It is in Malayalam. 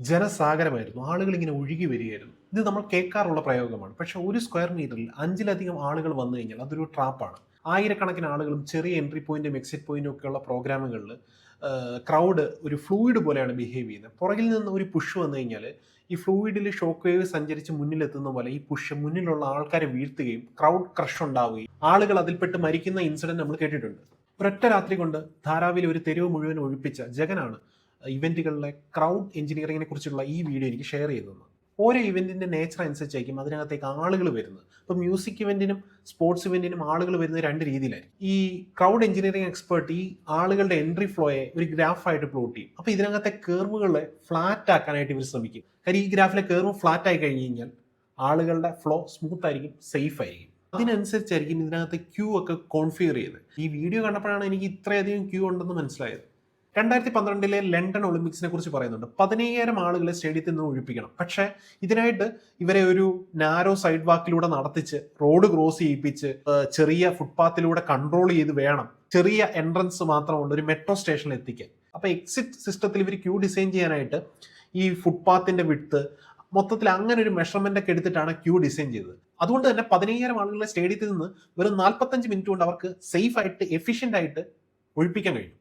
ജനസാഗരമായിരുന്നു. ആളുകൾ ഇങ്ങനെ ഒഴുകി വരികയായിരുന്നു. ഇത് നമ്മൾ കേൾക്കാറുള്ള പ്രയോഗമാണ്. പക്ഷേ ഒരു സ്ക്വയർ മീറ്ററിൽ 5-ലധികം ആളുകൾ വന്നു കഴിഞ്ഞാൽ അതൊരു ട്രാപ്പാണ്. ആയിരക്കണക്കിന് ആളുകളും ചെറിയ എൻട്രി പോയിന്റും എക്സിറ്റ് പോയിന്റും ഒക്കെയുള്ള പ്രോഗ്രാമുകളിൽ ക്രൗഡ് ഒരു ഫ്ലൂയിഡ് പോലെയാണ് ബിഹേവ് ചെയ്യുന്നത്. പുറകിൽ നിന്ന് ഒരു പുഷ് വന്നു കഴിഞ്ഞാൽ ഈ ഫ്ലൂയിഡിൽ ഷോക്ക് വേവ് സഞ്ചരിച്ച് മുന്നിലെത്തുന്ന പോലെ ഈ പുഷ് മുന്നിലുള്ള ആൾക്കാരെ വീഴ്ത്തുകയും ക്രൗഡ് ക്രഷ് ഉണ്ടാവുകയും ആളുകൾ അതിൽപ്പെട്ട് മരിക്കുന്ന ഇൻസിഡന്റ് നമ്മൾ കേട്ടിട്ടുണ്ട്. ഒരൊറ്റ രാത്രി കൊണ്ട് ധാരാവിലെ ഒരു തെരുവ് മുഴുവൻ ഒഴിപ്പിച്ച ജഗനാണ് ഇവന്റുകളിലെ ക്രൗഡ് എഞ്ചിനീയറിങ്ങിനെ കുറിച്ചുള്ള ഈ വീഡിയോ എനിക്ക് ഷെയർ ചെയ്തു തന്നു. ഓരോ ഇവന്റിന്റെ നേച്ചർ അനുസരിച്ചായിരിക്കും അതിനകത്തേക്ക് ആളുകൾ വരുന്നത്. ഇപ്പം മ്യൂസിക് ഇവന്റിനും സ്പോർട്സ് ഇവന്റിനും ആളുകൾ വരുന്നത് രണ്ട് രീതിയിലായിരിക്കും. ഈ ക്രൗഡ് എഞ്ചിനീയറിംഗ് എക്സ്പേർട്ട് ഈ ആളുകളുടെ എൻട്രി ഫ്ലോയെ ഒരു ഗ്രാഫായിട്ട് പ്ലോട്ട് ചെയ്യും. അപ്പോൾ ഇതിനകത്തെ കർവുകളെ ഫ്ലാറ്റ് ആക്കാനായിട്ട് ഇവർ ശ്രമിക്കും. കാര്യം ഈ ഗ്രാഫിലെ കർവ് ഫ്ലാറ്റ് ആയി കഴിഞ്ഞ് കഴിഞ്ഞാൽ ആളുകളുടെ ഫ്ലോ സ്മൂത്ത് ആയിരിക്കും, സേഫ് ആയിരിക്കും. അതിനനുസരിച്ചായിരിക്കും ഇതിനകത്ത് ക്യൂ ഒക്കെ കോൺഫിഗർ ചെയ്തത്. ഈ വീഡിയോ കണ്ടപ്പോഴാണ് എനിക്ക് ഇത്രയധികം ക്യൂ ഉണ്ടെന്ന് മനസ്സിലായത്. 2012 ലണ്ടൻ ഒളിമ്പിക്സിനെ കുറിച്ച് പറയുന്നുണ്ട്. 15,000 ആളുകളെ സ്റ്റേഡിയത്തിൽ നിന്ന് ഒഴിപ്പിക്കണം. പക്ഷേ ഇതിനായിട്ട് ഇവരെ ഒരു നാരോ സൈഡ് വാക്കിലൂടെ നടത്തിച്ച് റോഡ് ക്രോസ് ചെയ്യിപ്പിച്ച് ചെറിയ ഫുട്പാത്തിലൂടെ കൺട്രോൾ ചെയ്ത് വേണം ചെറിയ എൻട്രൻസ് മാത്രമുള്ള ഒരു മെട്രോ സ്റ്റേഷനിൽ എത്തിക്കാൻ. അപ്പോൾ എക്സിറ്റ് സിസ്റ്റത്തിൽ ഇവർ ക്യൂ ഡിസൈൻ ചെയ്യാനായിട്ട് ഈ ഫുട്പാത്തിന്റെ വിഡ്ത്ത് മൊത്തത്തിൽ അങ്ങനെ ഒരു മെഷർമെന്റ് ഒക്കെ എടുത്തിട്ടാണ് ക്യൂ ഡിസൈൻ ചെയ്തത്. അതുകൊണ്ട് തന്നെ 15,000 ആളുകളെ സ്റ്റേഡിയത്തിൽ നിന്ന് വെറും 45 മിനിറ്റ് കൊണ്ട് അവർക്ക് സേഫ് ആയിട്ട് എഫിഷ്യന്റ് ആയിട്ട് ഒഴിപ്പിക്കാൻ കഴിഞ്ഞു.